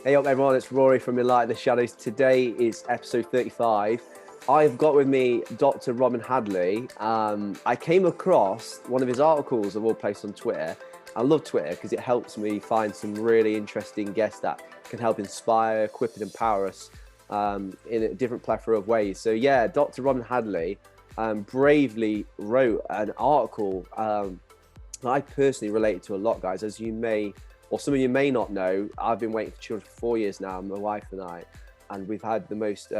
Hey up everyone, it's Rory from Enlighten the Shadows. Today is episode 35. I've got with me Dr. Robin Hadley. I came across one of his articles of all places on Twitter. I love Twitter because it helps me find some really interesting guests that can help inspire, equip and empower us in a different plethora of ways. So yeah, Dr. Robin Hadley bravely wrote an article that I personally related to a lot, guys, as you may or some of you may not know. I've been waiting for children for 4 years now, my wife and I, and we've had the most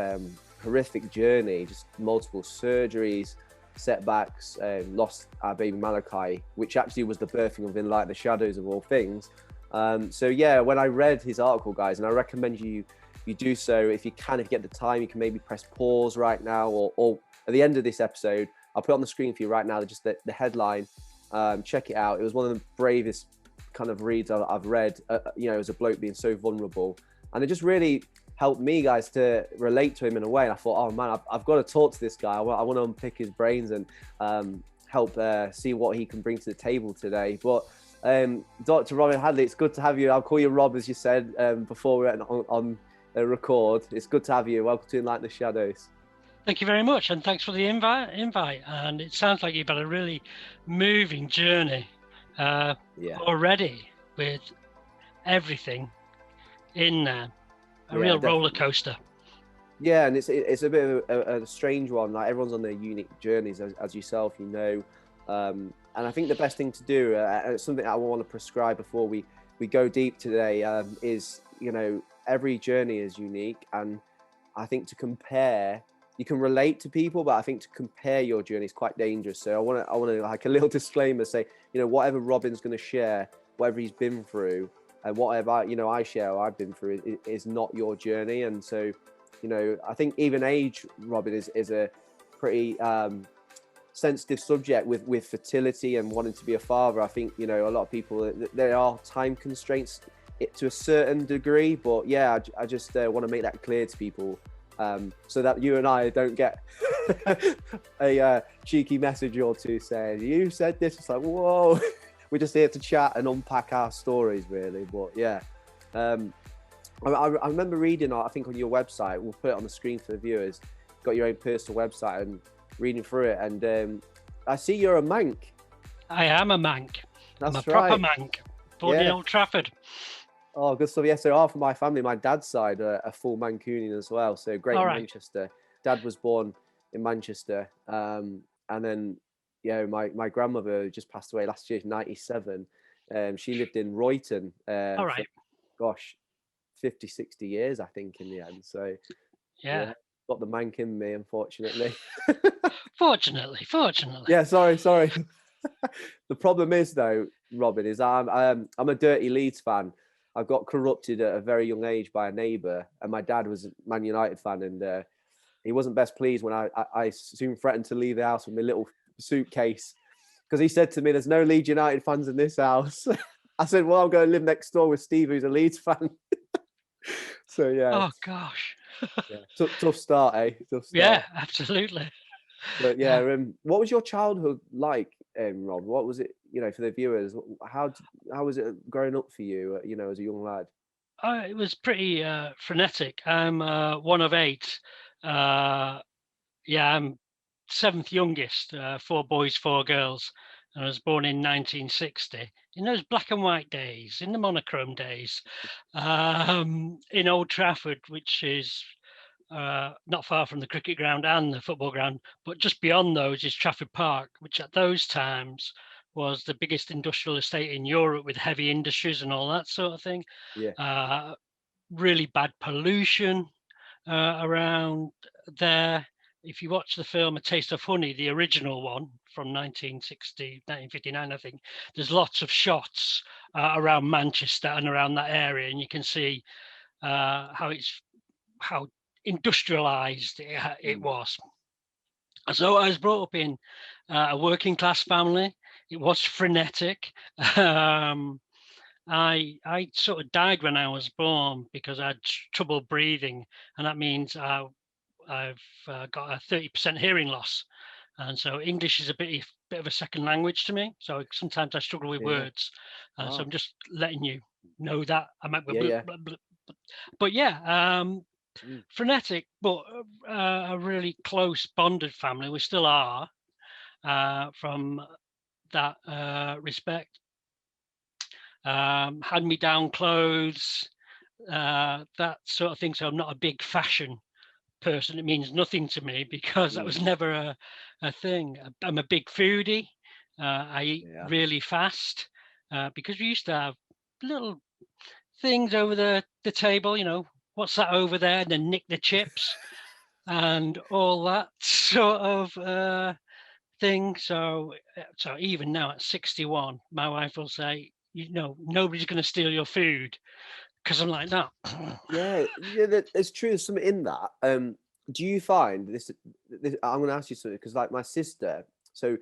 horrific journey, just multiple surgeries, setbacks, lost our baby Malachi, which actually was the birthing of Enlighten the Shadows of all things. So yeah, when I read his article, guys, and I recommend you do so if you can, if you get the time, you can maybe press pause right now, or at the end of this episode, I'll put it on the screen for you right now, just the headline. Check it out. It was one of the bravest kind of reads I've read, as a bloke being so vulnerable, and it just really helped me, guys, to relate to him in a way. And I thought, oh man, I've got to talk to this guy. I want to unpick his brains and help see what he can bring to the table today. But Dr. Robin Hadley, it's good to have you. I'll call you Rob, as you said before we went on record. It's good to have you. Welcome to Enlighten the Shadows. Thank you very much, and thanks for the invite. And it sounds like you've had a really moving journey already, with everything in there. A real roller coaster. Yeah, and it's a bit of a strange one. Like, everyone's on their unique journeys, as yourself, and I think the best thing to do, something I want to prescribe before we go deep today, is, every journey is unique, and I think to compare, you can relate to people, but I think to compare your journey is quite dangerous. So I want to like a little disclaimer, say, whatever Robin's going to share, whatever he's been through, and whatever I share or I've been through is not your journey. And so, I think even age, Robin, is a pretty sensitive subject with fertility and wanting to be a father. I think, a lot of people, there are time constraints to a certain degree, but yeah, I just want to make that clear to people. So that you and I don't get a cheeky message or two saying, you said this. It's like, whoa, we're just here to chat and unpack our stories, really. But yeah, I remember reading, I think on your website, we'll put it on the screen for the viewers, got your own personal website, and reading through it. And I see you're a Manc. I am a Manc. That's I'm a proper Manc, born in Old Trafford. Oh, good stuff. Yeah, so half of my family, my dad's side, a full Mancunian as well. So great in Manchester. Dad was born in Manchester. And then, my grandmother just passed away last year, 97. She lived in Royton for, 50, 60 years, I think, in the end. So, yeah. Got the Manc in me, unfortunately. Fortunately. Yeah, sorry. The problem is, though, Robin, is I'm a dirty Leeds fan. I got corrupted at a very young age by a neighbour, and my dad was a Man United fan, and he wasn't best pleased when I soon threatened to leave the house with my little suitcase, because he said to me, "There's no Leeds United fans in this house." I said, "Well, I'll go and live next door with Steve, who's a Leeds fan." So yeah. Oh gosh. Tough start, eh? Tough start. Yeah, absolutely. But yeah, what was your childhood like, Rob? What was it, for the viewers? How was it growing up for you, as a young lad? It was pretty frenetic. I'm one of 8. I'm 7th youngest, 4 boys, 4 girls. And I was born in 1960, in those black and white days, in the monochrome days, in Old Trafford, which is not far from the cricket ground and the football ground, but just beyond those is Trafford Park, which at those times was the biggest industrial estate in Europe, with heavy industries and all that sort of thing. Yeah. Really bad pollution around there. If you watch the film A Taste of Honey, the original one from 1959, I think, there's lots of shots around Manchester and around that area, and you can see how industrialized it was. So I was brought up in a working class family. It was frenetic. I sort of died when I was born because I had trouble breathing, and that means I've got a 30% hearing loss, and so English is a bit of a second language to me. So sometimes I struggle with words. So I'm just letting you know that. I might be But yeah, Mm. frenetic, but a really close bonded family. We still are from that respect. Hand-me-down clothes, that sort of thing. So I'm not a big fashion person. It means nothing to me because that was never a thing. I'm a big foodie. I eat Yeah. really fast because we used to have little things over the table, what's that over there? And then nick the chips and all that sort of thing. So even now at 61, my wife will say, nobody's going to steal your food because I'm like that. Yeah, yeah, there's true. There's something in that. Do you find this I'm going to ask you something because, like, my sister. So,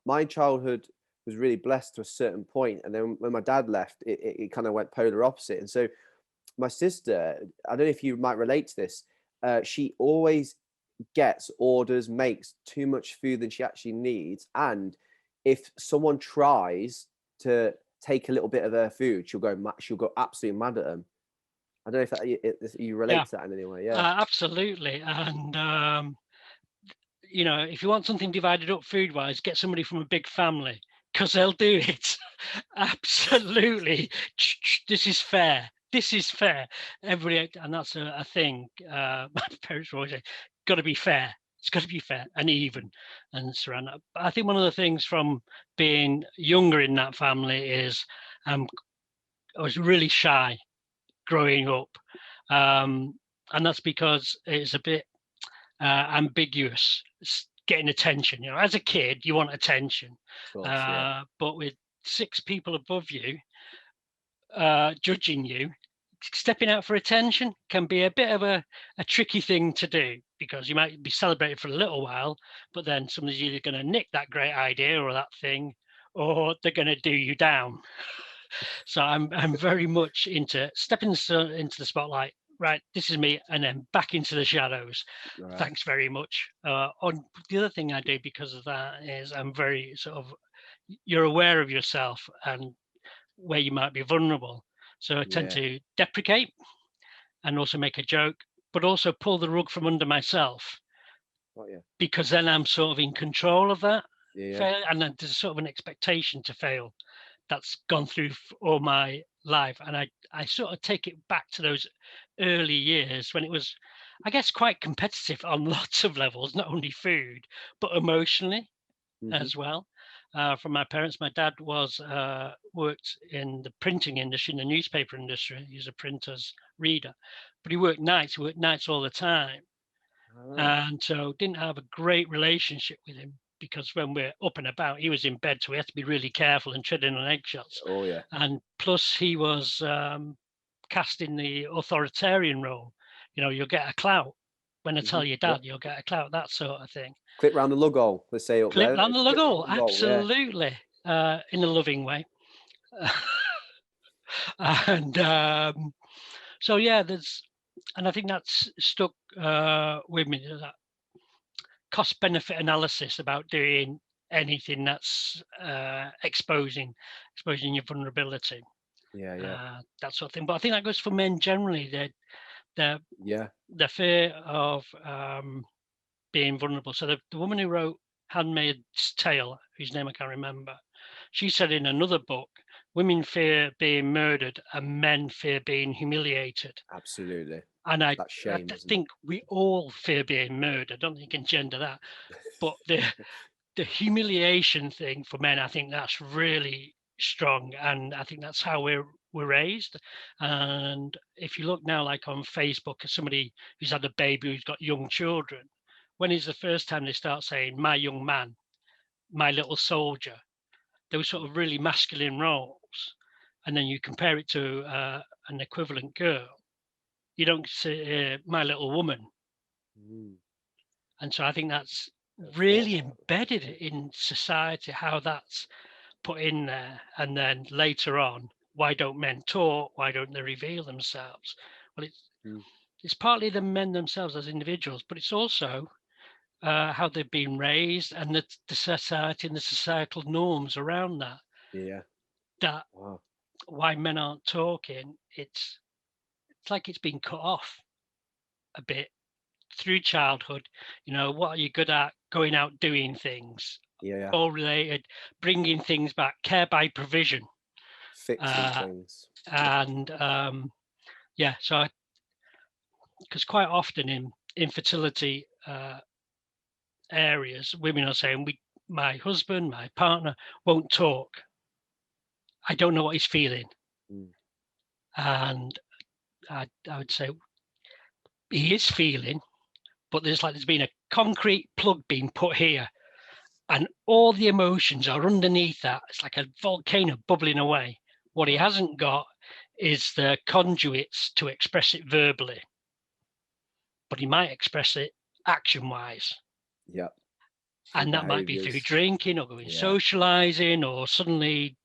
my childhood was really blessed to a certain point, and then when my dad left, it kind of went polar opposite. And so, my sister, I don't know if you might relate to this. She always makes too much food than she actually needs, and if someone tries to take a little bit of her food, she'll go absolutely mad at them. I don't know if you Yeah, relate to that in any way. Yeah. absolutely. And if you want something divided up food wise, get somebody from a big family because they'll do it. Absolutely. This is fair. This is fair. Everybody, and that's a thing. My parents were always say, got to be fair. It's got to be fair and even and surround that. But I think one of the things from being younger in that family is I was really shy growing up. And that's because it's a bit ambiguous. It's getting attention. As a kid, you want attention, Of course. Yeah. but with 6 people above you judging you, stepping out for attention can be a bit of a tricky thing to do because you might be celebrated for a little while, but then somebody's either going to nick that great idea or that thing, or they're going to do you down. So I'm very much into stepping into the spotlight. Right, this is me, and then back into the shadows. Right. Thanks very much. On the other thing I do because of that is I'm very you're aware of yourself and where you might be vulnerable. So I tend Yeah. to deprecate and also make a joke, but also pull the rug from under myself Got you. because then I'm sort of in control of that Yeah. fail, and then there's sort of an expectation to fail that's gone through all my life, and I sort of take it back to those early years when it was, I guess, quite competitive on lots of levels, not only food but emotionally Hmm. as well. From my parents, my dad was worked in the printing industry, in the newspaper industry. He's a printer's reader, but he worked nights. He worked nights all the time, Ah. and so didn't have a great relationship with him because when we're up and about, he was in bed, so we had to be really careful and treading on eggshells. Oh yeah. And plus, he was cast in the authoritarian role. You'll get a clout when I tell your Yeah. dad, you'll get a clout, that sort of thing. Clip round the lug hole. Let's say up Clip there. down the Clip round luggle, the lug hole. Yeah. absolutely, in a loving way. And so yeah, and I think that's stuck with me. That cost benefit analysis about doing anything that's exposing your vulnerability, Yeah. Yeah. that sort of thing. But I think that goes for men generally. The Yeah. the fear of being vulnerable. So the woman who wrote Handmaid's Tale, whose name I can't remember, she said in another book, women fear being murdered and men fear being humiliated. Absolutely. And I That's shame, isn't it? think we all fear being murdered. I don't think you can gender that. But the humiliation thing for men, I think that's really strong. And I think that's how we're raised. And if you look now, like on Facebook, as somebody who's had a baby who's got young children, when is the first time they start saying, my young man, my little soldier? Those sort of really masculine roles. And then you compare it to an equivalent girl. You don't say, my little woman. Mm. And so I think that's Never thought really about embedded that. in society, how that's put in there. And then later on, why don't men talk? Why don't they reveal themselves? Well, Mm. it's partly the men themselves as individuals, but it's also how they've been raised and the society and the societal norms around that. Yeah. That Wow. why men aren't talking. like it's been cut off a bit through childhood. What are you good at? Going out doing ththings, Yeah. all related, bringing things back, care by provision. Fixing things. And so because quite often in infertility areas, women are saying, my husband, my partner won't talk. I don't know what he's feeling. And I would say he is feeling, but there's been a concrete plug being put here, and all the emotions are underneath that. It's like a volcano bubbling away. What he hasn't got is the conduits to express it verbally, but he might express it action-wise. Yeah. And that might be through drinking or going socializing or suddenly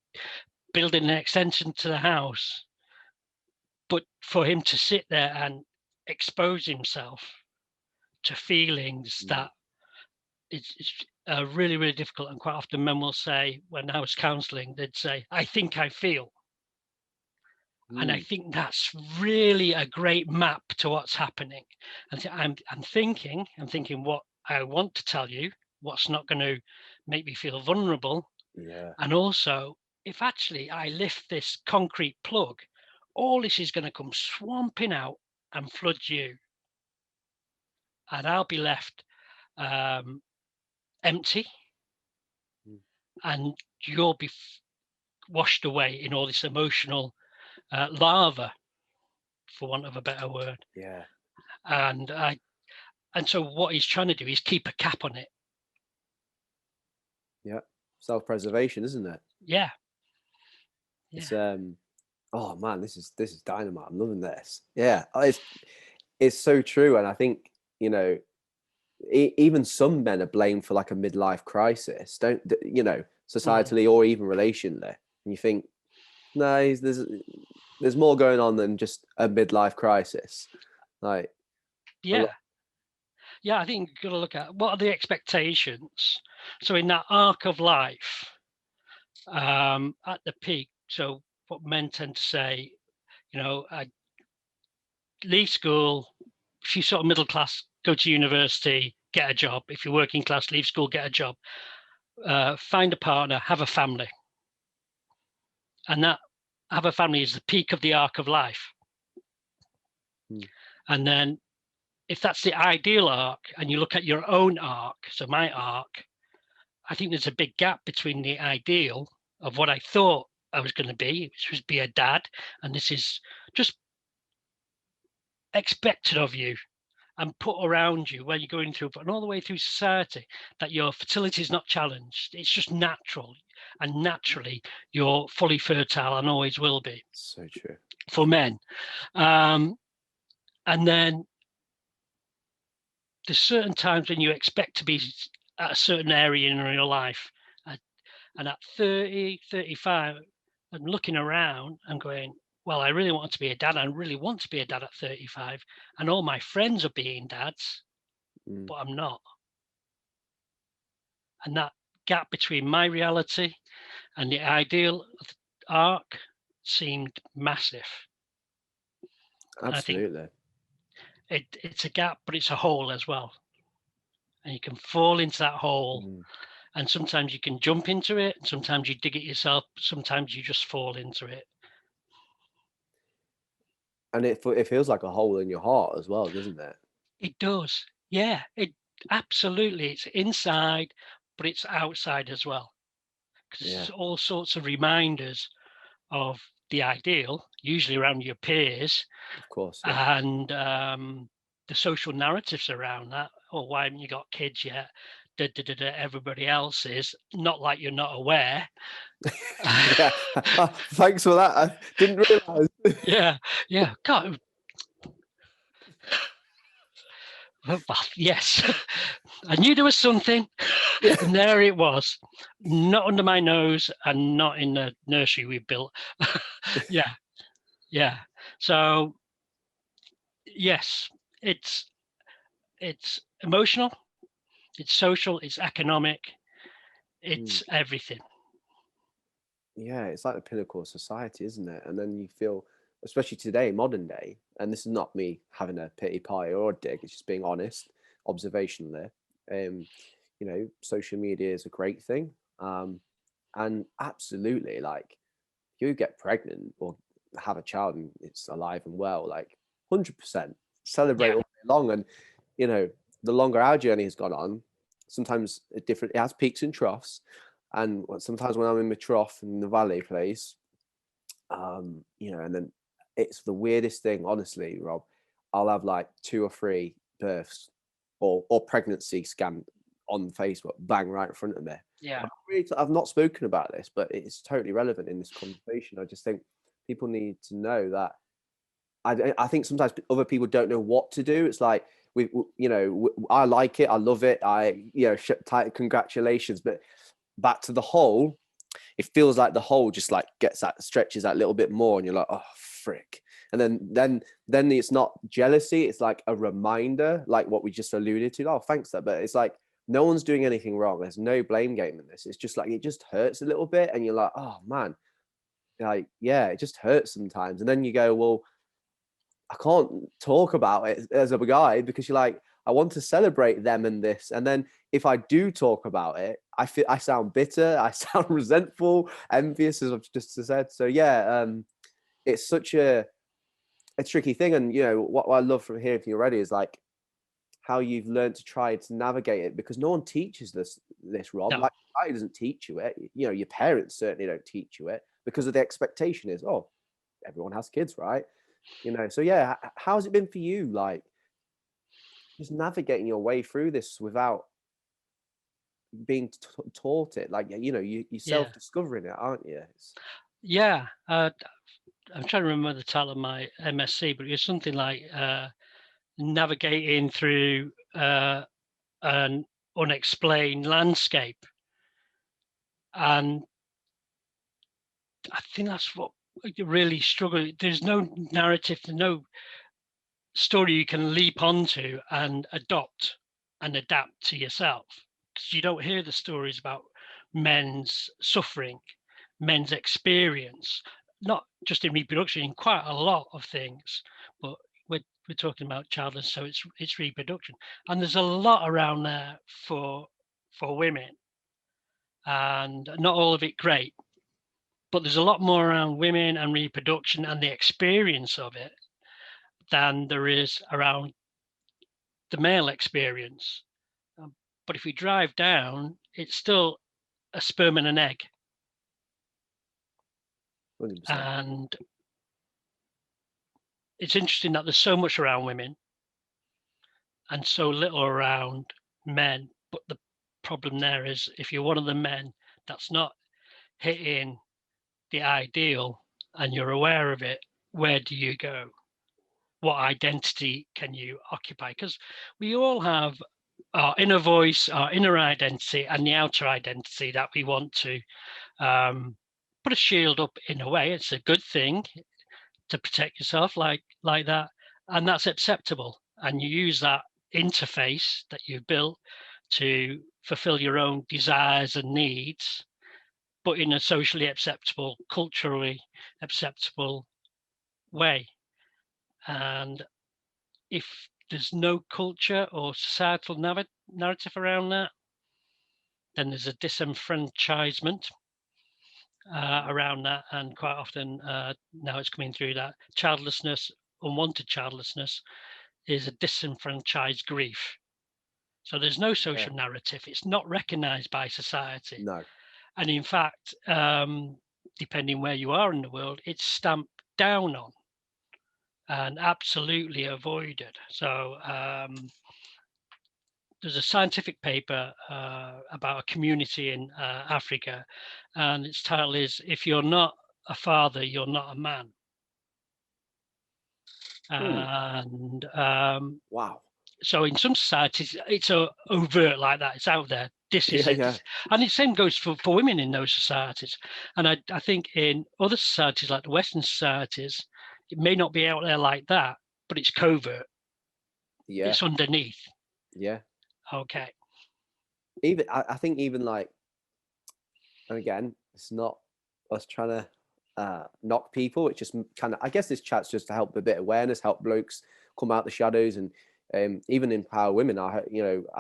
building an extension to the house. But for him to sit there and expose himself to feelings that it's really, really difficult. And quite often men will say, when I was counseling, they'd say, I think I feel. And I think that's really a great map to what's happening. And I'm thinking what I want to tell you, what's not going to make me feel vulnerable. Yeah. And also, if actually I lift this concrete plug, all this is going to come swamping out and flood you. And I'll be left empty. And you'll be washed away in all this emotional lava, for want of a better word. Yeah. And so what he's trying to do is keep a cap on it. Yeah. Self-preservation, isn't it? Yeah. It's oh man, this is dynamite. I'm loving this. Yeah. It's so true. And I think, even some men are blamed for like a midlife crisis, societally or even relationally. And you think, no, there's more going on than just a midlife crisis. Like, yeah, I think you've got to look at what are the expectations. So in that arc of life, at the peak, so what men tend to say, I leave school, if you're sort of middle class, go to university, get a job. If you're working class, leave school, get a job, find a partner, have a family. And that have a family is the peak of the arc of life. And then if that's the ideal arc and you look at your own arc, so my arc, I think there's a big gap between the ideal of what I thought I was going to be, which was be a dad, and this is just expected of you and put around you where you're going through, and all the way through society, that your fertility is not challenged. It's just natural, and naturally you're fully fertile and always will be. So true. For men. And then there's certain times when you expect to be at a certain area in your life. And at 30, 35, I'm looking around and going, well, I really want to be a dad. I really want to be a dad at 35. And all my friends are being dads, but I'm not. And that gap between my reality and the ideal arc seemed massive. Absolutely. It's a gap, but it's a hole as well. And you can fall into that hole. And sometimes you can jump into it, and sometimes you dig it yourself. Sometimes you just fall into it. And it feels like a hole in your heart as well, doesn't it? It does. Yeah, it absolutely. It's inside, but it's outside as well. Because it's all sorts of reminders of the ideal, usually around your peers. Of course. Yeah. And the social narratives around that. Oh, why haven't you got kids yet? Everybody else is, not like you're not aware. Thanks for that. I didn't realize. Yeah. God. Well, yes, I knew there was something, and there it was, not under my nose and not in the nursery we built. Yeah. So, yes, it's emotional, it's social, it's economic, it's everything. Yeah, it's like the pinnacle of society, isn't it? And then you feel especially today, modern day, and this is not me having a pity party or a dig, it's just being honest, observationally. You know, social media is a great thing. And absolutely, like, you get pregnant or have a child and it's alive and well, like 100% celebrate Yeah. all day long. And, you know, the longer our journey has gone on, sometimes it has peaks and troughs. And sometimes when I'm in my trough in the valley place, you know, and then it's the weirdest thing, honestly, Rob. I'll have like 2 or 3 births or pregnancy scan on Facebook, bang, right in front of me. Yeah. I've not spoken about this, but it's totally relevant in this conversation. I just think people need to know that. I think sometimes other people don't know what to do. It's like you know, I like it, I love it, you know, tight congratulations, but back to the whole, it feels like the whole just like stretches that little bit more, and you're like, oh frick. And then it's not jealousy, it's like a reminder, like what we just alluded to. Oh, thanks, that. But it's like no one's doing anything wrong. There's no blame game in this. It's just like it just hurts a little bit, and you're like, oh man, like yeah, it just hurts sometimes. And then you go, well, I can't talk about it as a guy because you're like, I want to celebrate them and this. And then if I do talk about it, I sound bitter, I sound resentful, envious, as I've just said. So yeah, it's such a tricky thing. And you know what I love from hearing from you already is like how you've learned to try to navigate it, because no one teaches this, Rob. No. Like society doesn't teach you it. You know, your parents certainly don't teach you it, because of the expectation is, oh, everyone has kids, right? You know, so yeah, how's it been for you, like just navigating your way through this without being taught it? Like, you know, you're Yeah. self-discovering it, aren't you? Yeah. I'm trying to remember the title of my MSc, but it was something like navigating through an unexplained landscape. And I think that's what you really struggle. There's no narrative, there's no story you can leap onto and adopt and adapt to yourself, because you don't hear the stories about men's suffering, men's experience, not just in reproduction, in quite a lot of things. But we're talking about childless, so it's reproduction, and there's a lot around there for women, and not all of it great, but there's a lot more around women and reproduction and the experience of it than there is around the male experience. But if we drive down, it's still a sperm and an egg. 100%. And it's interesting that there's so much around women and so little around men. But the problem there is, if you're one of the men that's not hitting the ideal and you're aware of it, where do you go? What identity can you occupy? Because we all have our inner voice, our inner identity, and the outer identity that we want to put a shield up. In a way, it's a good thing to protect yourself like that, and that's acceptable. And you use that interface that you've built to fulfill your own desires and needs, but in a socially acceptable, culturally acceptable way. And if there's no culture or societal narrative around that, then there's a disenfranchisement around that. And quite often now it's coming through that childlessness, unwanted childlessness, is a disenfranchised grief. So there's no social narrative. It's not recognized by society. No. And in fact, depending where you are in the world, it's stamped down on and absolutely avoided. So there's a scientific paper about a community in Africa, and its title is "If You're Not a Father, You're Not a Man." And wow. so in some societies, it's overt like that. It's out there. This is it. Yeah. And the same goes for women in those societies. And I think in other societies, like the Western societies, it may not be out there like that, but it's covert. Yeah. It's underneath. Yeah. Okay. Even I think even like, and again, it's not us trying to knock people. It's just kind of, I guess this chat's just to help a bit of awareness, help blokes come out the shadows, and even empower women. I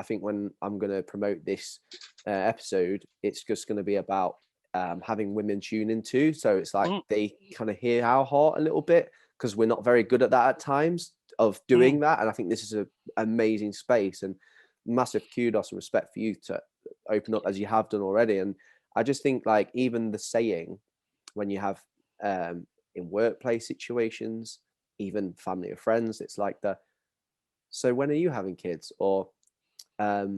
think when I'm going to promote this episode, it's just going to be about having women tune into, so it's like they kind of hear our heart a little bit, because we're not very good at that at times of doing that. And I think this is an amazing space, and massive kudos and respect for you to open up as you have done already. And I just think, like, even the saying when you have in workplace situations, even family or friends, it's like so when are you having kids? Or have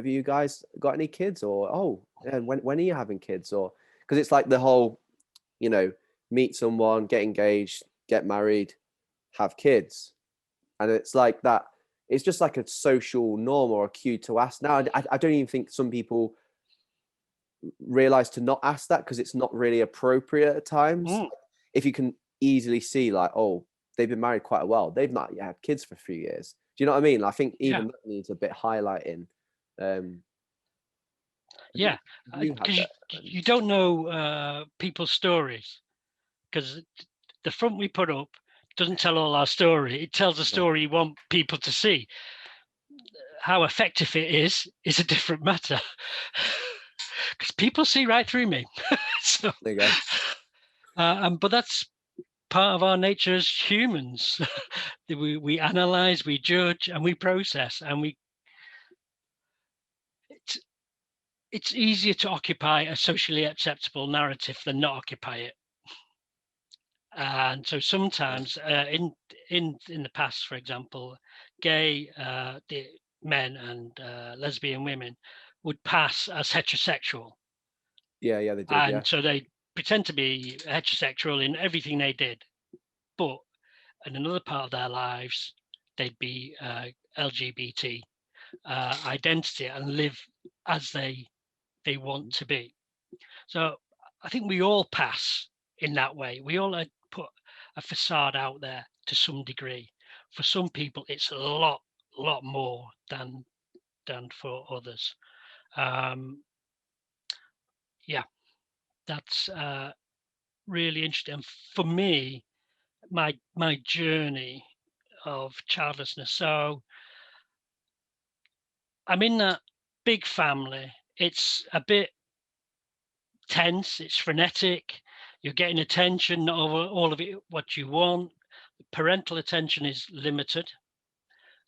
you guys got any kids? Or when are you having kids? Or because it's like the whole, meet someone, get engaged, get married, have kids, and it's like that. It's just like a social norm or a cue to ask. Now, I don't even think some people realize to not ask that, because it's not really appropriate at times. If you can easily see, like, oh, they've been married quite a while, they've not yet had kids for a few years. Do you know what I mean? I think even that needs a bit highlighting. Because you don't know people's stories, because the front we put up doesn't tell all our story. It tells a story you want people to see. How effective it is a different matter, because people see right through me. So, there you go. But that's part of our nature as humans. we analyze, we judge, and we process, and it's easier to occupy a socially acceptable narrative than not occupy it. And so sometimes in the past, for example, gay the men and lesbian women would pass as heterosexual. Yeah, they did. And so they pretend to be heterosexual in everything they did, but in another part of their lives, they'd be LGBT identity and live as they want to be. So I think we all pass in that way. We all put a facade out there to some degree. For some people, it's a lot more than for others. That's really interesting. For me, my journey of childlessness. So I'm in that big family. It's a bit tense, it's frenetic, you're getting attention, not all of it what you want. Parental attention is limited.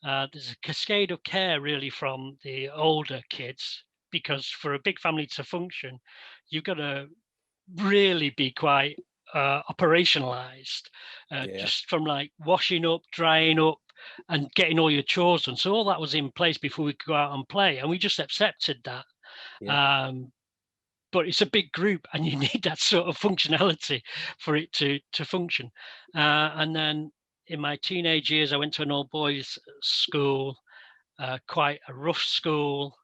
There's a cascade of care really from the older kids, because for a big family to function, you've got to really be quite operationalized, just from like washing up, drying up, and getting all your chores done. So all that was in place before we could go out and play, and we just accepted that. But it's a big group, and you need that sort of functionality for it to function. And then in my teenage years, I went to an all boys school, quite a rough school.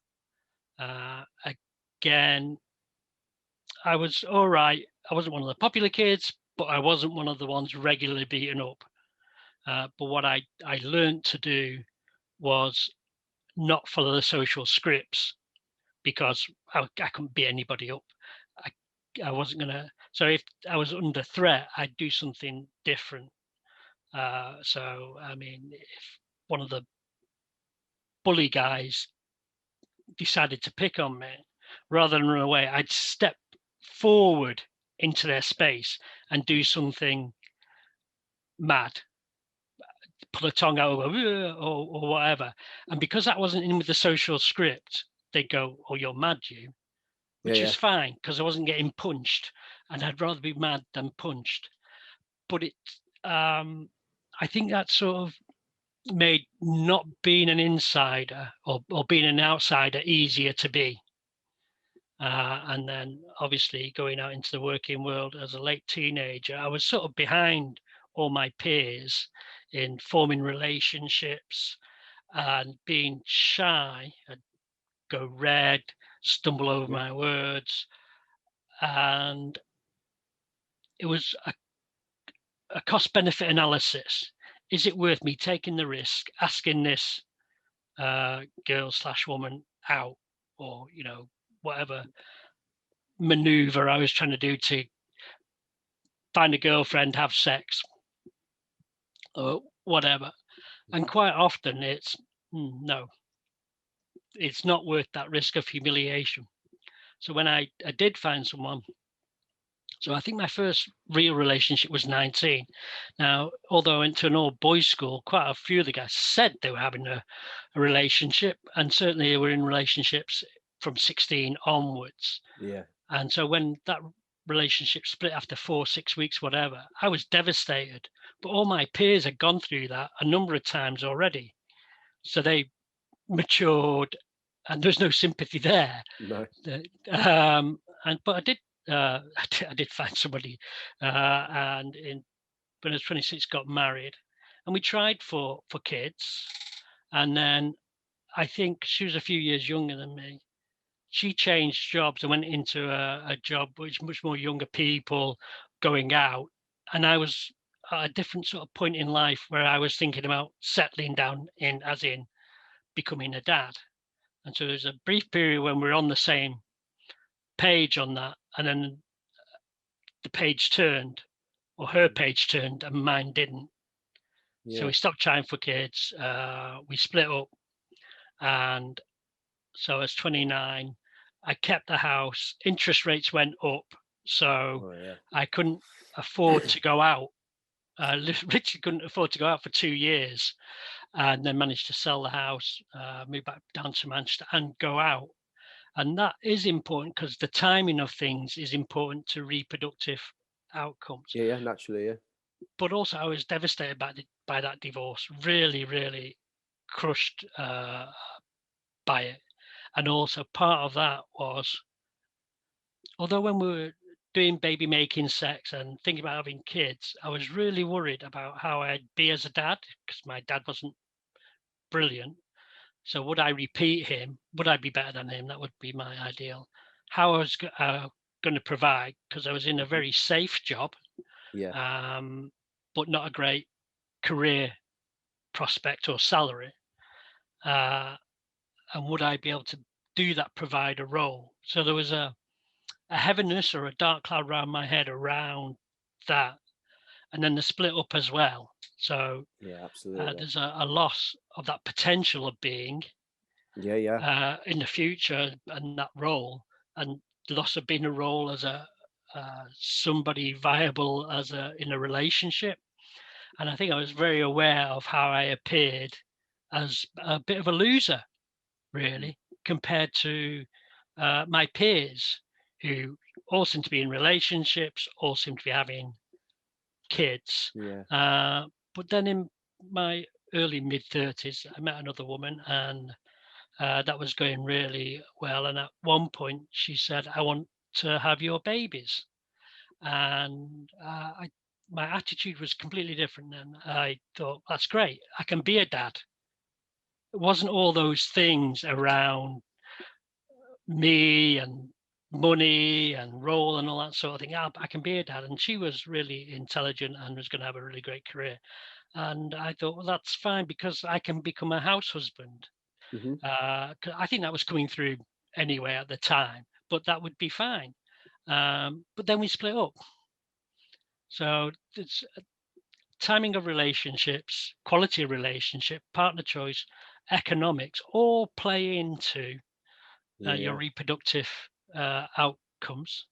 Again, I was all right. I wasn't one of the popular kids, but I wasn't one of the ones regularly beaten up. But what I learned to do was not follow the social scripts, because I couldn't beat anybody up. I wasn't gonna. So if I was under threat, I'd do something different. So I mean, if one of the bully guys decided to pick on me, rather than run away, I'd step forward into their space and do something mad, pull a tongue out or whatever. And because that wasn't in with the social script, they'd go, "Oh, you're mad, you," which is fine, because I wasn't getting punched, and I'd rather be mad than punched. But I think that sort of made not being an insider or being an outsider easier to be. And then obviously going out into the working world as a late teenager, I was sort of behind all my peers in forming relationships and being shy. I'd go red, stumble over my words. And it was a cost-benefit analysis. Is it worth me taking the risk, asking this girl/woman out, or whatever, maneuver I was trying to do to find a girlfriend, have sex, or whatever. And quite often it's no, it's not worth that risk of humiliation. So when I did find someone, so I think my first real relationship was 19. Now, although I went to an all boys school, quite a few of the guys said they were having a relationship, and certainly they were in relationships from 16 onwards. Yeah. And so when that relationship split after 4, 6 weeks, whatever, I was devastated. But all my peers had gone through that a number of times already. So they matured and there's no sympathy there. No. But I did I did find somebody and when I was 26 got married, and we tried for kids. And then I think she was a few years younger than me. She changed jobs and went into a job which much more younger people going out. And I was at a different sort of point in life where I was thinking about settling down as in becoming a dad. And so there's a brief period when we're on the same page on that. And then the page turned, or her page turned, and mine didn't. Yeah. So we stopped trying for kids. We split up. And so I was 29. I kept the house. Interest rates went up, so I couldn't afford to go out. Literally couldn't afford to go out for 2 years, and then managed to sell the house, move back down to Manchester, and go out. And that is important because the timing of things is important to reproductive outcomes. Yeah, naturally, yeah. But also, I was devastated by that divorce. Really, really crushed by it. And also part of that was, although when we were doing baby making sex and thinking about having kids, I was really worried about how I'd be as a dad, because my dad wasn't brilliant. So would I repeat him? Would I be better than him? That would be my ideal. How I was going to provide, because I was in a very safe job, but not a great career prospect or salary. And would I be able to do that provider role? So there was a heaviness or a dark cloud around my head around that. And then the split up as well. So absolutely. There's a loss of that potential of being in the future, and that role, and the loss of being a role as a somebody viable in a relationship. And I think I was very aware of how I appeared as a bit of a loser, really, compared to my peers who all seem to be in relationships, all seem to be having kids. But then in my early mid-30s, I met another woman, and that was going really well. And at one point she said, "I want to have your babies." And my attitude was completely different then. I thought, that's great. I can be a dad. It wasn't all those things around me and money and role and all that sort of thing. I can be a dad. And she was really intelligent and was going to have a really great career. And I thought, well, that's fine, because I can become a house husband. I think that was coming through anyway at the time, but that would be fine. But then we split up. So it's timing of relationships, quality of relationship, partner choice, economics, all play into your reproductive outcomes.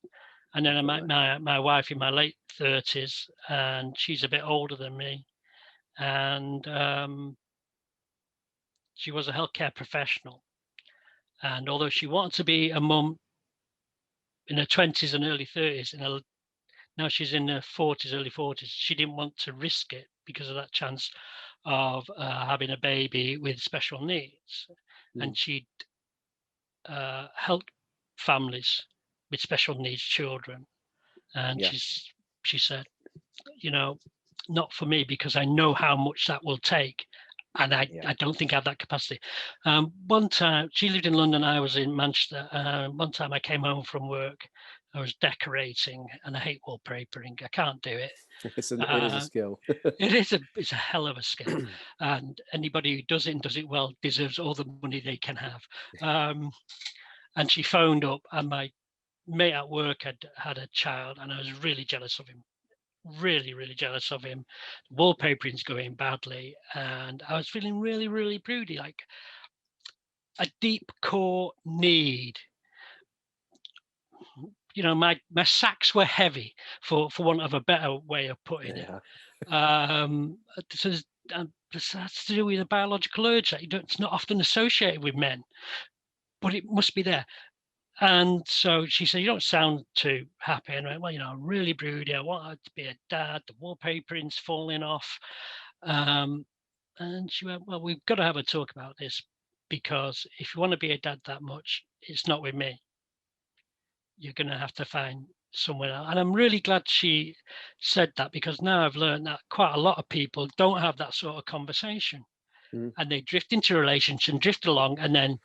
And then I met my wife in my late 30s, and she's a bit older than me. And she was a healthcare professional. And although she wanted to be a mum in her 20s and early 30s, now she's in her 40s, early 40s, she didn't want to risk it because of that chance of having a baby with special needs. And she'd helped families with special needs children. And she said, not for me, because I know how much that will take. And I don't think I have that capacity. One time, she lived in London, I was in Manchester. One time I came home from work, I was decorating, and I hate wallpapering. I can't do it. It is a skill. It's a hell of a skill. And anybody who does it and does it well deserves all the money they can have. And she phoned up, and my mate at work had a child, and I was really jealous of him. Really, really jealous of him. Wallpapering's going badly, and I was feeling really, really broody, like a deep core need. You know, my sacks were heavy, for want of a better way of putting it. So that's to do with a biological urge that it's not often associated with men, but it must be there. And so she said, "You don't sound too happy." And I went, "Well, you know, I'm really broody. I wanted to be a dad. The wallpapering's falling off." And she went, "Well, we've got to have a talk about this, because if you want to be a dad that much, it's not with me. You're going to have to find somewhere else." And I'm really glad she said that, because now I've learned that quite a lot of people don't have that sort of conversation. And they drift into a relationship and drift along, and then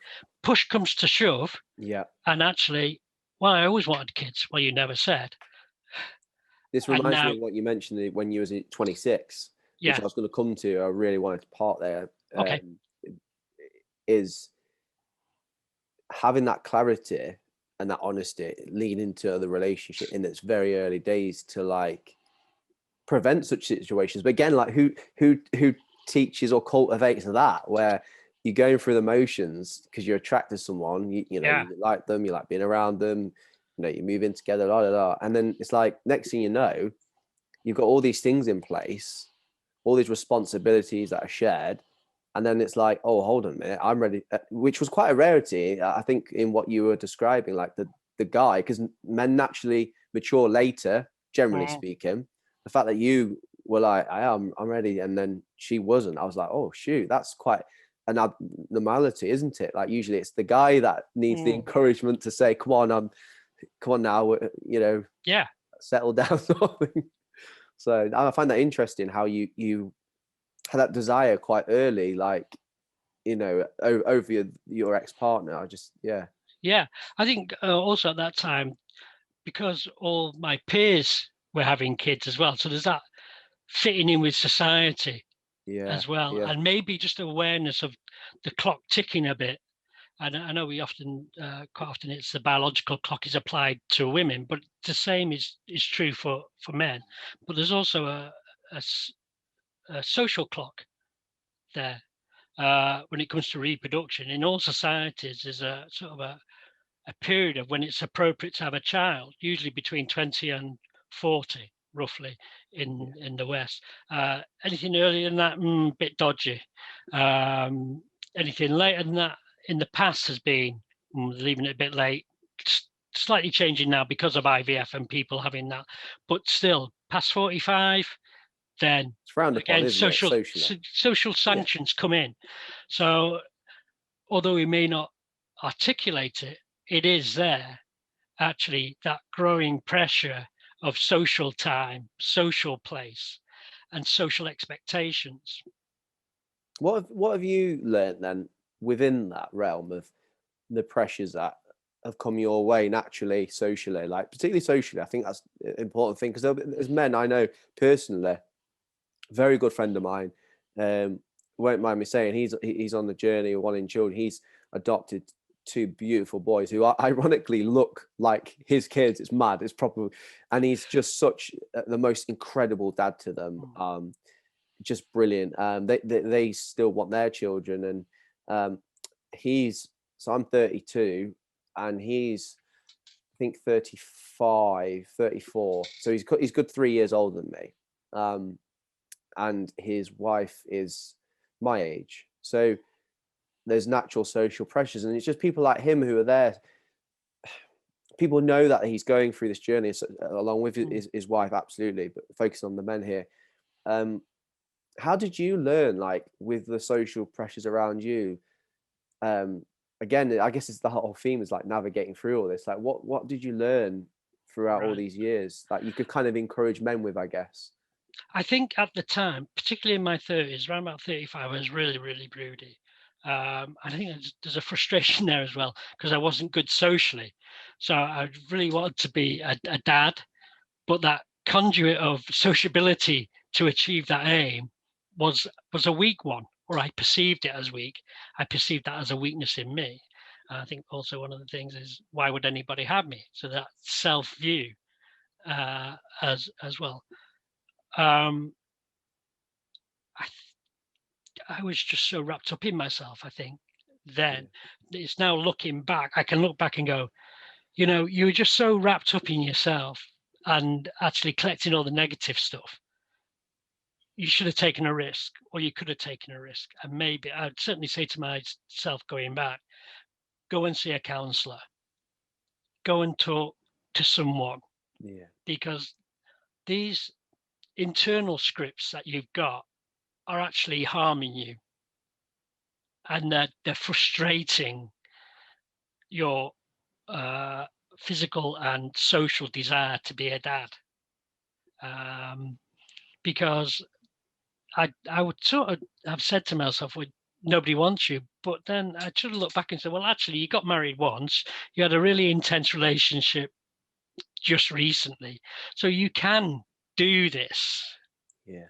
push comes to shove. Yeah. And actually, well, I always wanted kids. Well, you never said. This reminds me of what you mentioned when you was 26, which I was going to come to. I really wanted to part there. Okay. Is having that clarity and that honesty leading into the relationship in its very early days to like prevent such situations. But again, like who teaches or cultivates that, where you're going through the motions because you're attracted to someone, you know, you like them, you like being around them, you know, you move in together, and then it's like next thing you know, you've got all these things in place, all these responsibilities that are shared, and then it's like, oh, hold on a minute, I'm ready, which was quite a rarity, I think, in what you were describing, like the guy, because men naturally mature later, generally speaking. The fact that you were like, I'm ready, and then she wasn't, I was like, oh shoot, that's quite an abnormality, isn't it? Like usually it's the guy that needs the encouragement to say, come on now, you know, settle down. So I find that interesting how you had that desire quite early, like, you know, over your ex-partner. I think also at that time, because all my peers were having kids as well, so there's that fitting in with society as well, and maybe just awareness of the clock ticking a bit. And I know we often, quite often, it's the biological clock is applied to women, but the same is true for men. But there's also a social clock there when it comes to reproduction. In all societies, there's a sort of a period of when it's appropriate to have a child, usually between 20 and 40, roughly, in the West. Anything earlier than that, bit dodgy. Anything later than that in the past has been leaving it a bit late, slightly changing now because of IVF and people having that, but still past 45, then it's frowned upon, again, isn't social sanctions come in. So although we may not articulate it, it is there, actually, that growing pressure of social time, social place, and social expectations. What have you learned then within that realm of the pressures that have come your way naturally, socially, like particularly socially? I think that's an important thing, because as men, I know personally, very good friend of mine, won't mind me saying, he's on the journey of wanting children. He's adopted 2 beautiful boys who ironically look like his kids. It's mad. It's proper, and he's just such the most incredible dad to them. Just brilliant. They still want their children, and so I'm 32 and he's, I think, 35, 34. So he's good 3 years older than me. And his wife is my age. So there's natural social pressures, and it's just people like him who are there. People know that he's going through this journey along with his wife, absolutely, but focusing on the men here. How did you learn, like, with the social pressures around you? Again, I guess it's the whole theme is like navigating through all this. Like, what did you learn throughout all these years that you could kind of encourage men with, I guess? I think at the time, particularly in my 30s, around about 35, I was really, really broody. I think there's a frustration there as well, because I wasn't good socially. So I really wanted to be a dad, but that conduit of sociability to achieve that aim was a weak one, or I perceived it as weak. I perceived that as a weakness in me. I think also one of the things is, why would anybody have me? So that self-view as well. I I was just so wrapped up in myself, I think. Then it's now looking back, I can look back and go, you were just so wrapped up in yourself and actually collecting all the negative stuff. You should have taken a risk, or you could have taken a risk. And maybe I'd certainly say to myself going back, go and see a counselor, go and talk to someone, because these internal scripts that you've got are actually harming you, and they're frustrating your physical and social desire to be a dad. Because I would sort of have said to myself, well, nobody wants you. But then I should have looked back and said, well, actually, you got married once. You had a really intense relationship just recently. So you can do this. Yeah.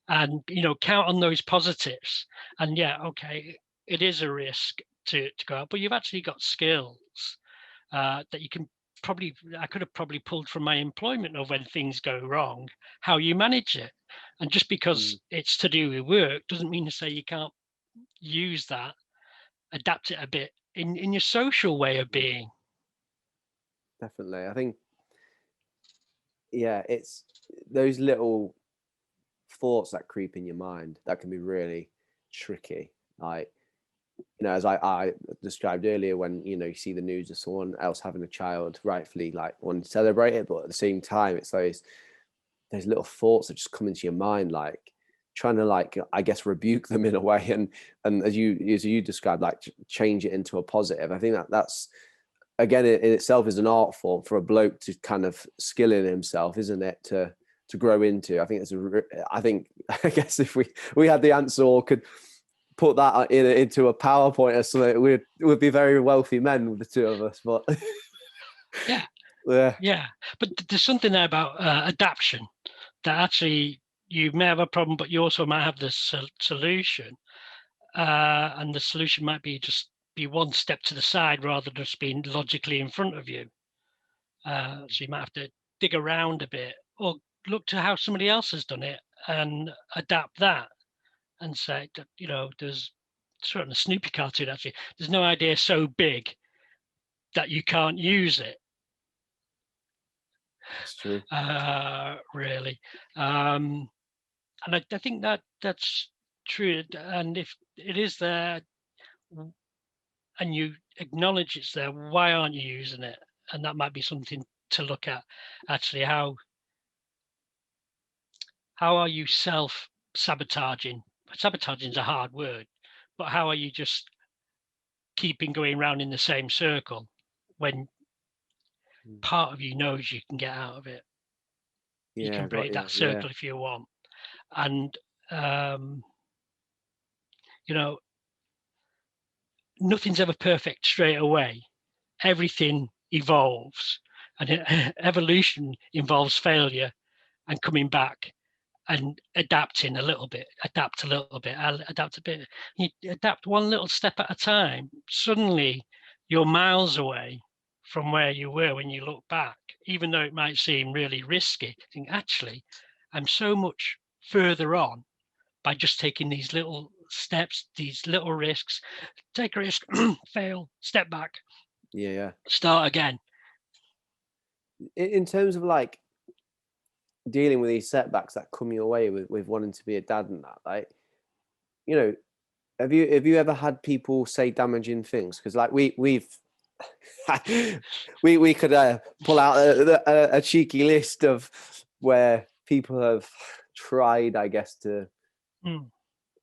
And, count on those positives. And okay, it is a risk to go out, but you've actually got skills that you can I could have probably pulled from my employment of when things go wrong, how you manage it. And just because it's to do with work doesn't mean to say you can't use that, adapt it a bit in your social way of being. Definitely. I think, it's those little thoughts that creep in your mind that can be really tricky. Like, as I described earlier, when you see the news of someone else having a child, rightfully like wanting to celebrate it, but at the same time it's those little thoughts that just come into your mind, like trying to, like, I guess, rebuke them in a way, and as you described, like change it into a positive. I think that's again in itself is an art form for a bloke to kind of skill in himself, isn't it, to grow into. I think I guess if we had the answer or could put that into a PowerPoint or something, we'd be very wealthy men, with the two of us. But yeah. But there's something there about adaptation, that actually you may have a problem, but you also might have the solution, and the solution might be just be one step to the side rather than just being logically in front of you. So you might have to dig around a bit, or look to how somebody else has done it and adapt that, and say that, there's certainly a Snoopy cartoon, actually, there's no idea so big that you can't use it. That's true. Really. And I think that's true. And if it is there and you acknowledge it's there, why aren't you using it? And that might be something to look at. Actually, how are you self-sabotaging? Sabotaging is a hard word, but how are you just keeping going round in the same circle when part of you knows you can get out of it? You can break that circle if you want. And nothing's ever perfect straight away. Everything evolves, and evolution involves failure and coming back and adapting a little bit, adapt a bit. You adapt one little step at a time. Suddenly you're miles away from where you were when you look back, even though it might seem really risky. Think, actually, I'm so much further on by just taking these little steps, these little risks. Take a risk, fail, step back, start again. In terms of like dealing with these setbacks that come your way with wanting to be a dad and that, like, have you ever had people say damaging things? Because like we've we could pull out a cheeky list of where people have tried, I guess, to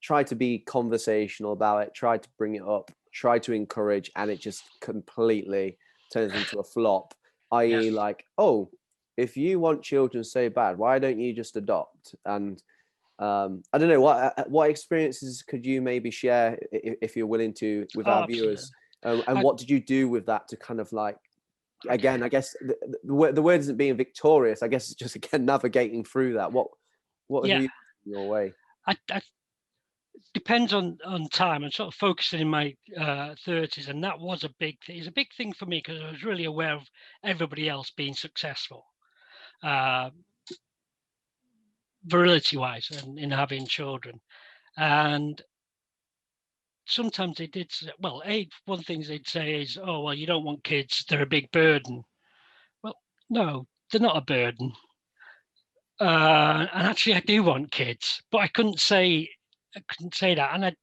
try to be conversational about it, try to bring it up, try to encourage, and it just completely turns into a flop. I.e., like, oh, if you want children so bad, why don't you just adopt? And I don't know, what experiences could you maybe share, if you're willing to, with our viewers? And what did you do with that to kind of like, again, I guess the word isn't being victorious. I guess it's just, again, navigating through that. What have you done your way? depends on time. I'm sort of focusing in my 30s, and that was a big thing. It's a big thing for me because I was really aware of everybody else being successful, virility-wise, and in having children. And sometimes they did say, well, one thing they'd say is, oh, well, you don't want kids, they're a big burden. Well, no, they're not a burden. And actually, I do want kids, but I couldn't say that. And I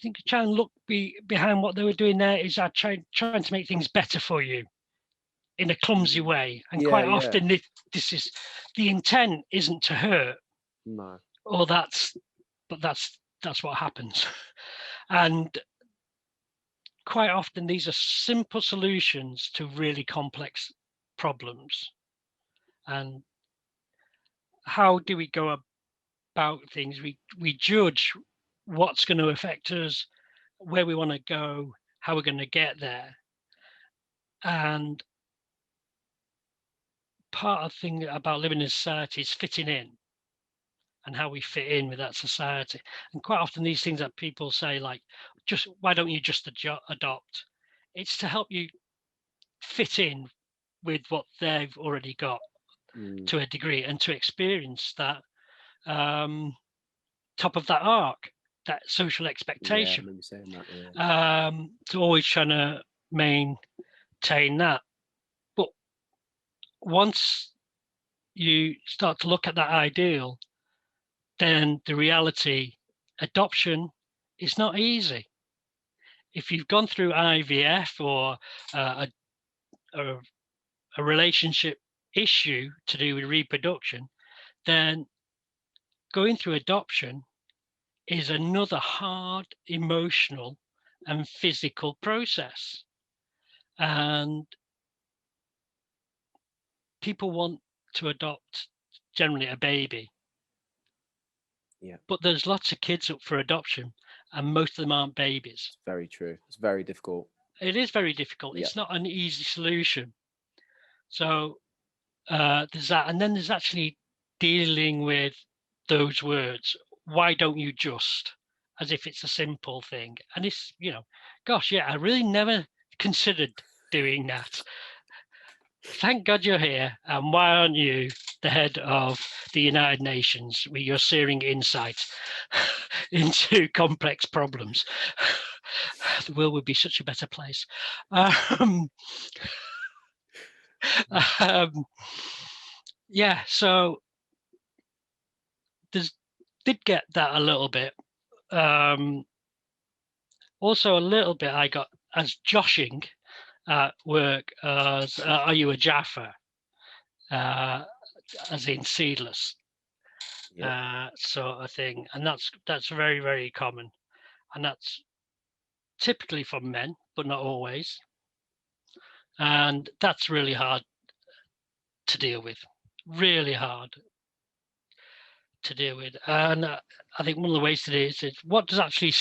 think try and look behind what they were doing there is trying to make things better for you in a clumsy way. And Yeah, quite yeah. often, this is the intent isn't to hurt, No. or that's what happens. And quite often, these are simple solutions to really complex problems. And how do we go about things? We judge what's going to affect us, where we want to go, how we're going to get there. And part of the thing about living in society is fitting in and how we fit in with that society. And quite often these things that people say, like, just why don't you just adopt? It's to help you fit in with what they've already got to a degree, and to experience that top of that arc, that social expectation. Yeah, maybe saying that. Yeah. To always trying to maintain that. But once you start to look at that ideal, then the reality, adoption, is not easy. If you've gone through IVF or a relationship issue to do with reproduction, then going through adoption is another hard emotional and physical process. And people want to adopt generally a baby. Yeah. But there's lots of kids up for adoption, and most of them aren't babies. It's very true. It's very difficult. It is very difficult. Yeah. It's not an easy solution. So there's that. And then there's actually dealing with those words. Why don't you just? As if it's a simple thing. And it's, gosh, yeah, I really never considered doing that. Thank God you're here. And why aren't you the head of the United Nations with your searing insight into complex problems? The world would be such a better place. Yeah, so did get that a little bit. Also, a little bit I got as joshing at work as are you a Jaffa? As in seedless, sort of thing. And that's very, very common. And that's typically from men, but not always. And that's really hard to deal with. Really hard to deal with. And I think one of the ways to do it is what does actually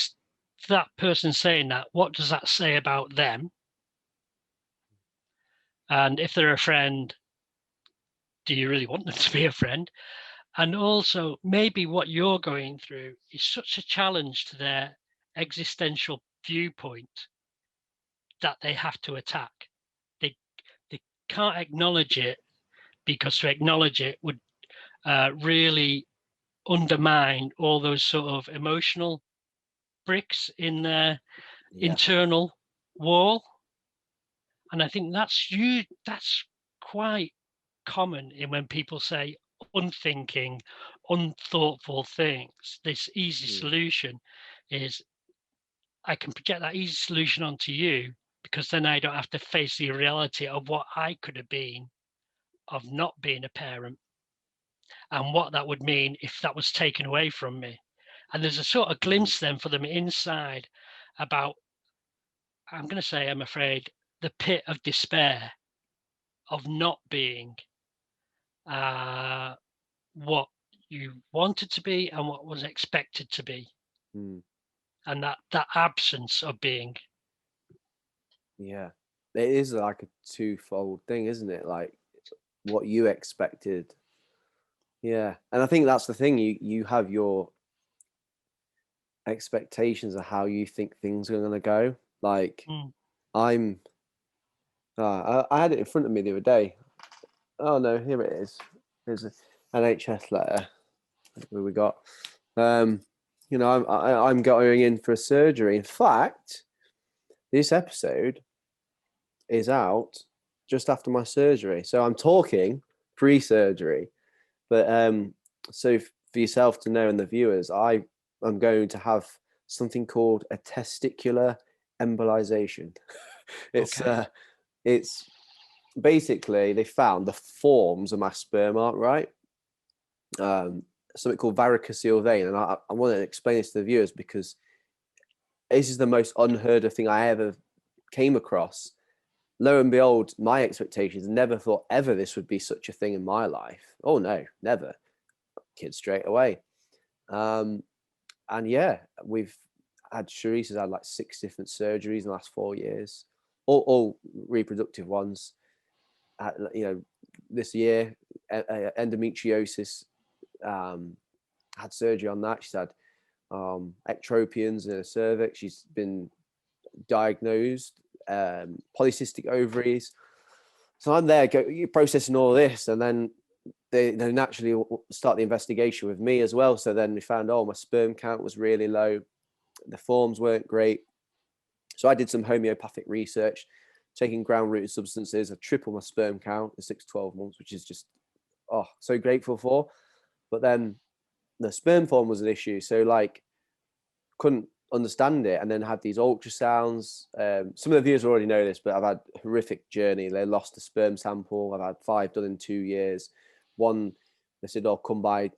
that person saying that, what does that say about them? And if they're a friend, do you really want them to be a friend? And also, maybe what you're going through is such a challenge to their existential viewpoint that they have to attack. They can't acknowledge it, because to acknowledge it would really undermine all those sort of emotional bricks in their internal wall. And I think that's quite common in when people say unthinking, unthoughtful things. This easy solution is I can project that easy solution onto you, because then I don't have to face the reality of what I could have been of not being a parent, and what that would mean if that was taken away from me. And there's a sort of glimpse then for them inside about, I'm going to say, I'm afraid, the pit of despair of not being what you wanted to be and what was expected to be. And that absence of being. Yeah, it is like a twofold thing, isn't it? Like what you expected. Yeah, and I think that's the thing. You have your expectations of how you think things are going to go. Like, Mm. I'm, I had it in front of me the other day. Oh no, here it is. Here's an NHS letter we got. You know, I'm going in for a surgery. In fact, this episode is out just after my surgery, so I'm talking pre-surgery. But so for yourself to know and the viewers, I'm going to have something called a testicular embolization. it's Okay. it's basically they found the forms of my sperm aren't right. Something called varicocele vein, and I want to explain this to the viewers because this is the most unheard of thing I ever came across. Lo and behold, my expectations never thought ever this would be such a thing in my life. Oh no, never. Kid straight away. And yeah, we've had Sharice has had like 6 different surgeries in the last 4 years, all reproductive ones. You know, this year, endometriosis, had surgery on that. She's had ectropions in her cervix. She's been diagnosed polycystic ovaries. So I'm there processing all this, and then they naturally start the investigation with me as well. So then we found, oh, my sperm count was really low. The forms weren't great. So I did some homeopathic research, taking ground-rooted substances. I tripled my sperm count in 6 to 12 months, which is just, oh, so grateful for. But then the sperm form was an issue. So like, couldn't understand it, and then had these ultrasounds. Some of the viewers already know this, but I've had a horrific journey. They lost a sperm sample. I've had 5 done in 2 years. One, they said, "Oh, come by,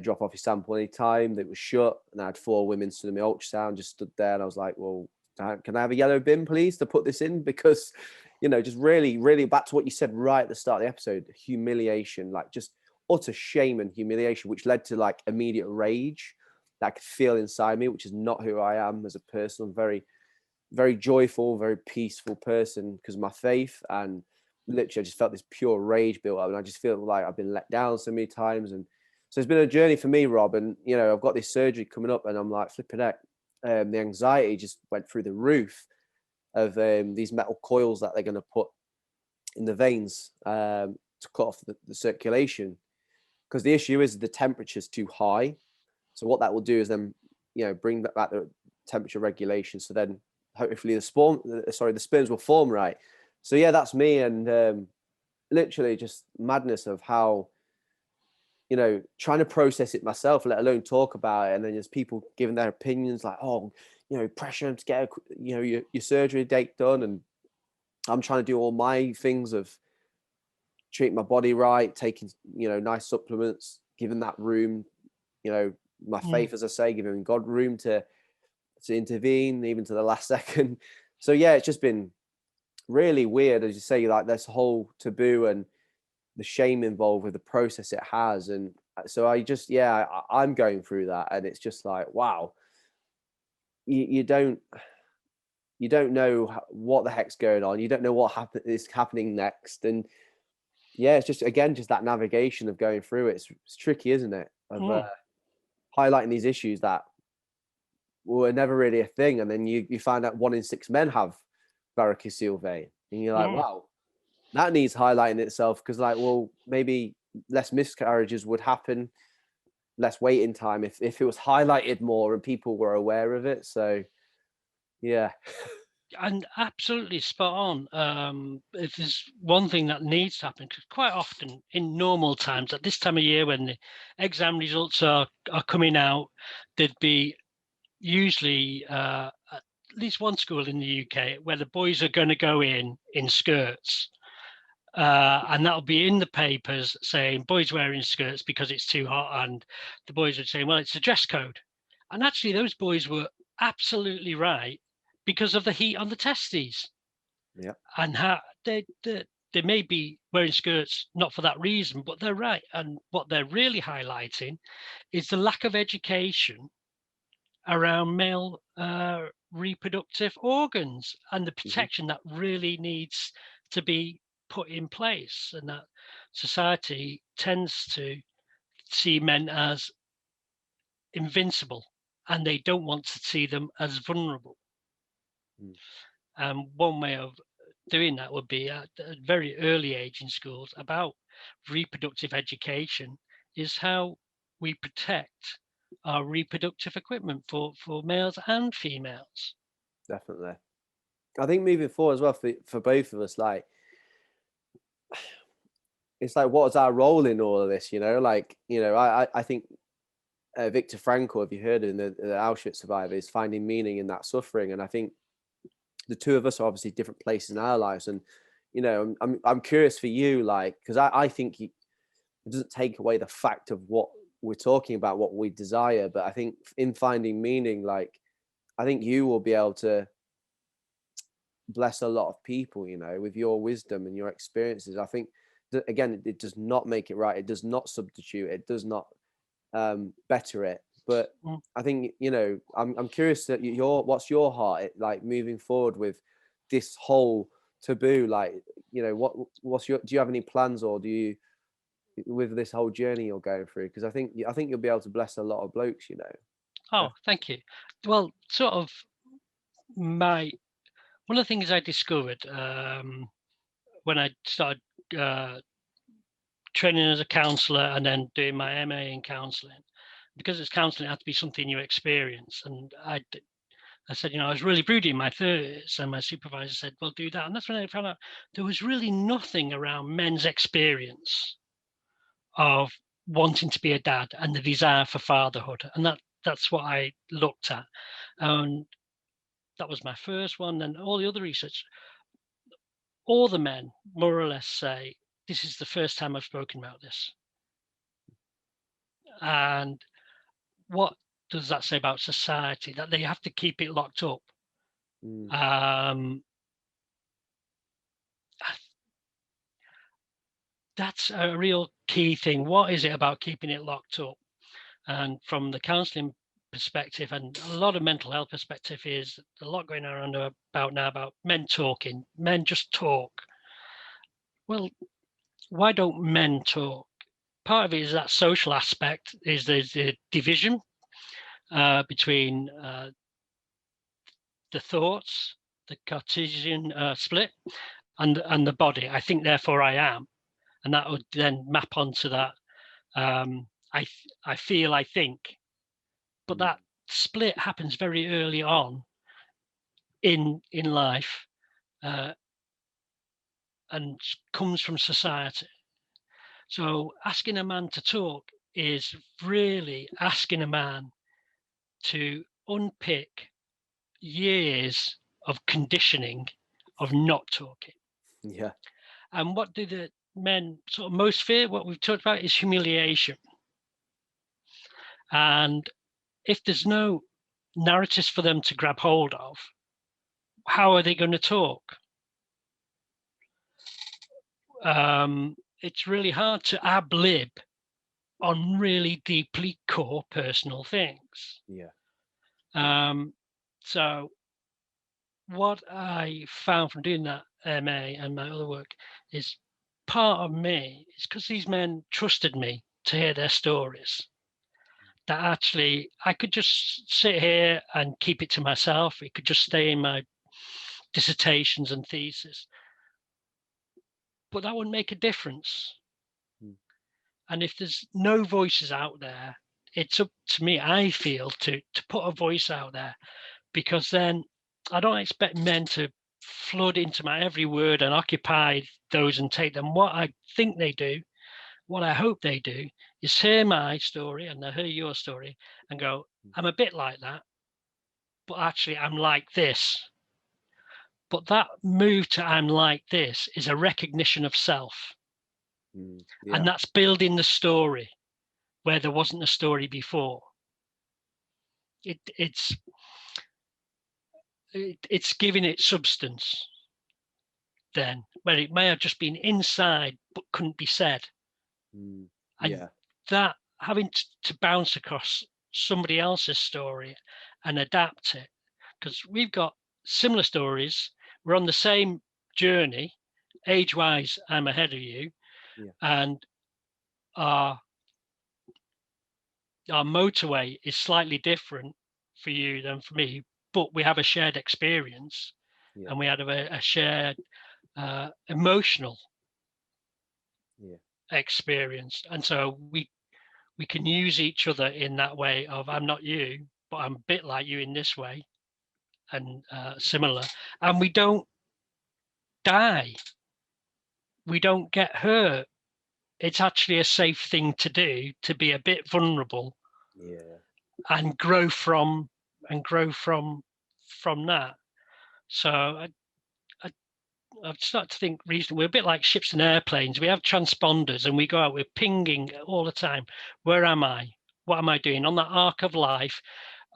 drop off your sample anytime." That was shut, and I had 4 women stood in my ultrasound, just stood there, and I was like, "Well, can I have a yellow bin, please, to put this in?" Because, you know, just really, really back to what you said right at the start of the episode, humiliation, like just utter shame and humiliation, which led to like immediate rage that I could feel inside me, which is not who I am as a person. I'm very, very joyful, very peaceful person because of my faith. And literally, I just felt this pure rage built up, and I just feel like I've been let down so many times. And so it's been a journey for me, Rob. And you know, I've got this surgery coming up, and I'm like flipping out. The anxiety just went through the roof of these metal coils that they're going to put in the veins to cut off the circulation. Because the issue is the temperature's too high. So what that will do is then, you know, bring back the temperature regulation. So then hopefully the sperms will form right. So yeah, that's me. And literally just madness of how, you know, trying to process it myself, let alone talk about it. And then there's people giving their opinions like, oh, you know, pressure to get, you know, your surgery date done. And I'm trying to do all my things of treating my body right, taking, you know, nice supplements, giving that room, you know, my Mm. faith, as I say, giving God room to intervene even to the last second. So yeah, it's just been really weird, as you say, like this whole taboo and the shame involved with the process it has. And so I just, yeah, I'm going through that, and it's just like, wow, you don't know what the heck's going on. You don't know what is happening next. And yeah, it's just, again, just that navigation of going through it. It's tricky, isn't it? Of Mm. highlighting these issues that were never really a thing, and then you find out 1 in 6 men have varicocele vein, and you're like, Mm. wow, that needs highlighting itself, because like, well, maybe less miscarriages would happen, less waiting time if it was highlighted more and people were aware of it. So yeah. And absolutely spot on. If there's one thing that needs to happen, because quite often in normal times, at this time of year when the exam results are coming out, there'd be usually at least one school in the UK where the boys are going to go in skirts. And that'll be in the papers saying boys wearing skirts because it's too hot. And the boys would say, well, it's a dress code. And actually, those boys were absolutely right because of the heat on the testes Yeah. and how they may be wearing skirts not for that reason, but they're right. And what they're really highlighting is the lack of education around male reproductive organs and the Hmm. protection that really needs to be put in place, and that society tends to see men as invincible. and they don't want to see them as vulnerable. Mm. One way of doing that would be at a very early age in schools about reproductive education is how we protect our reproductive equipment for males and females. Definitely. I think moving forward as well for both of us, like, it's like, what is our role in all of this? Like, I think Viktor Frankl, have you heard of him, the Auschwitz survivor, is finding meaning in that suffering. And I think the two of us are obviously different places in our lives. And, I'm curious for you, like, because I think it doesn't take away the fact of what we're talking about, what we desire. But I think in finding meaning, like, I think you will be able to bless a lot of people, with your wisdom and your experiences. I think that, again, it does not make it right. It does not substitute. It does not better it. But I think, I'm curious that what's your heart like moving forward with this whole taboo? Like, what's do you have any plans, or do you, with this whole journey you're going through? Because I think you'll be able to bless a lot of blokes. Oh, thank you. Well, sort of one of the things I discovered when I started training as a counsellor and then doing my MA in counselling, because it's counselling, it had to be something you experience. And I said, I was really broody in my 30s, and my supervisor said, well, do that. And that's when I found out there was really nothing around men's experience of wanting to be a dad and the desire for fatherhood. And that's what I looked at. And that was my first one. And all the other research, all the men more or less say, this is the first time I've spoken about this. And what does that say about society? That they have to keep it locked up. That's a real key thing. What is it about keeping it locked up? And from the counselling perspective, and a lot of mental health perspective, is a lot going around about now about men talking. Men just talk. Well, why don't men talk? Part of it is that social aspect, is there's the division between the thoughts, the Cartesian split, and the body. I think, therefore I am. And that would then map onto that. I feel, I think. But that split happens very early on in life, and comes from society. So asking a man to talk is really asking a man to unpick years of conditioning of not talking. Yeah. And what do the men sort of most fear? What we've talked about is humiliation. And if there's no narratives for them to grab hold of, how are they going to talk? It's really hard to ad-lib on really deeply core personal things. Yeah. So what I found from doing that MA and my other work is, part of me is because these men trusted me to hear their stories, that actually I could just sit here and keep it to myself. It could just stay in my dissertations and thesis, but that wouldn't make a difference. And if there's no voices out there, it's up to me, I feel, to put a voice out there, because then I don't expect men to flood into my every word and occupy those and take them. What I think they do, what I hope they do, is hear my story and they hear your story and go, I'm a bit like that, but actually I'm like this. But that move to I'm like this is a recognition of self. Yeah. And that's building the story where there wasn't a story before. It's giving it substance then, where it may have just been inside but couldn't be said. Yeah. And that having to bounce across somebody else's story and adapt it, because we've got similar stories, we're on the same journey, age-wise, I'm ahead of you, and our motorway is slightly different, for you than for me, but we have a shared experience, and we have a shared emotional experience, and so we can use each other in that way of, I'm not you, but I'm a bit like you in this way, and similar, and we don't die, we don't get hurt. It's actually a safe thing to do, to be a bit vulnerable, and grow from that. So I've started to think recently, we're a bit like ships and airplanes. We have transponders and we go out, we're pinging all the time. Where am I? What am I doing? On that arc of life,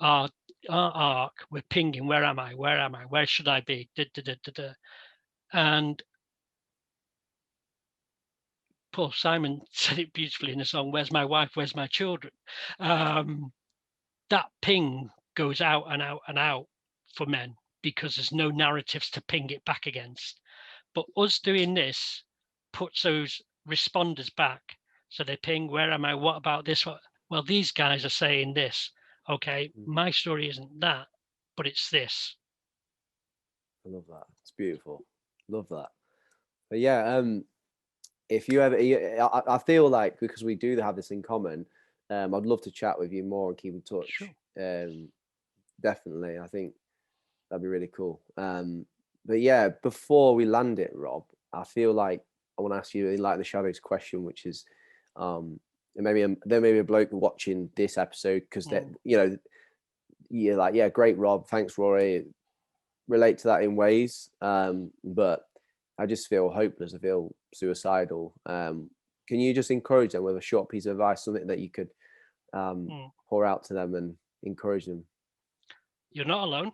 our arc, we're pinging, where am I? Where am I? Where should I be? And Paul Simon said it beautifully in the song, Where's My Wife? Where's My Children? That ping goes out and out and out for men, because there's no narratives to ping it back against. But us doing this puts those responders back. So they ping, where am I? What about this? Well, these guys are saying this. Okay, my story isn't that, but it's this. I love that. It's beautiful. Love that. But yeah, if you ever, I feel like, because we do have this in common, I'd love to chat with you more and keep in touch. Sure. Definitely. I think that'd be really cool. But yeah, before we land it, Rob, I feel like I want to ask you Enlighten the Shadows question, which is, there may be a bloke watching this episode because you're like, yeah, great, Rob, thanks, Rory. Relate to that in ways, but I just feel hopeless. I feel suicidal. Can you just encourage them with a short piece of advice, something that you could pour out to them and encourage them? You're not alone.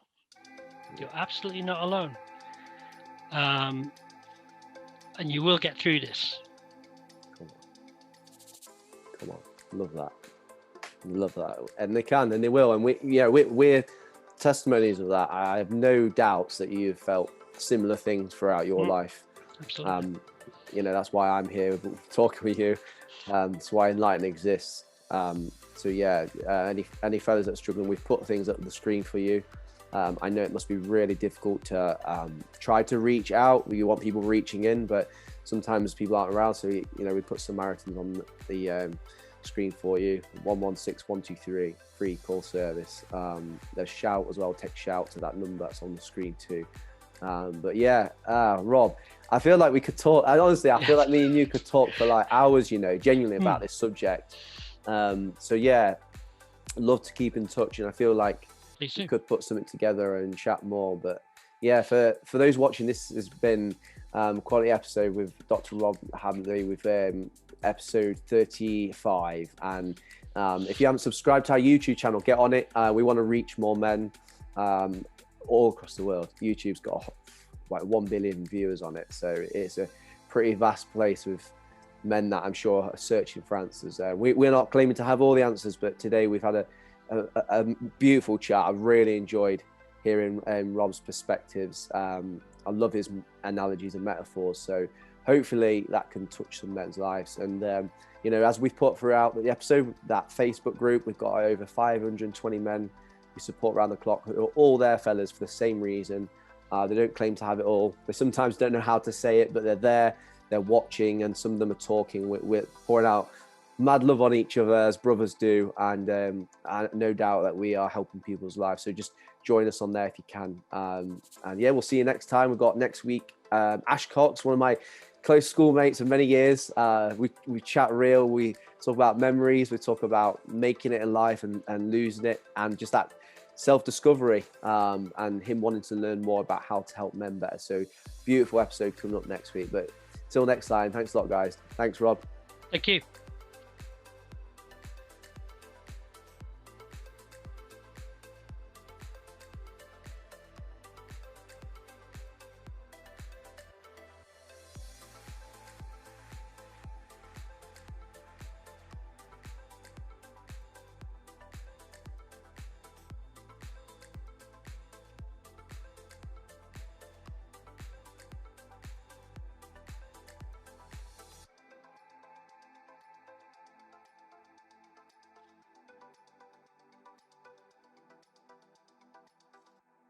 You're absolutely not alone. And you will get through this. Come on. Love that. And they can, and they will. And we're testimonies of that. I have no doubts that you've felt similar things throughout your life. Absolutely. That's why I'm here talking with you. That's why Enlighten exists. So yeah, any fellas that are struggling, we've put things up on the screen for you. I know it must be really difficult to try to reach out. You want people reaching in, but sometimes people aren't around. So we put Samaritans on the screen for you. 116123, free call service. There's shout as well. Text shout to that number that's on the screen too. But yeah, Rob, I feel like we could talk. And honestly, I feel like me and you could talk for like hours, genuinely about this subject. So yeah, I'd love to keep in touch, and I feel like we could put something together and chat more. But yeah, for those watching, this has been a quality episode with Dr. Rob Hadley with episode 35. And if you haven't subscribed to our YouTube channel, get on it. We want to reach more men all across the world. YouTube's got like 1 billion viewers on it, so it's a pretty vast place with men that I'm sure are searching for answers. We're not claiming to have all the answers, but today we've had a beautiful chat. I've really enjoyed hearing Rob's perspectives. I love his analogies and metaphors, so hopefully that can touch some men's lives. And as we've put throughout the episode, that Facebook group, we've got over 520 men who support around the clock, who are all there, fellas, for the same reason. They don't claim to have it all. They sometimes don't know how to say it, but they're there, they're watching, and some of them are talking. We're pouring out mad love on each other as brothers do, and no doubt that we are helping people's lives. So just join us on there if you can. And yeah, we'll see you next time. We've got next week Ash Cox, one of my close schoolmates of many years. We chat real, we talk about memories, we talk about making it in life and losing it, and just that self-discovery, and him wanting to learn more about how to help men better. So beautiful episode coming up next week. But till next time, thanks a lot, guys. Thanks, Rob. Thank you.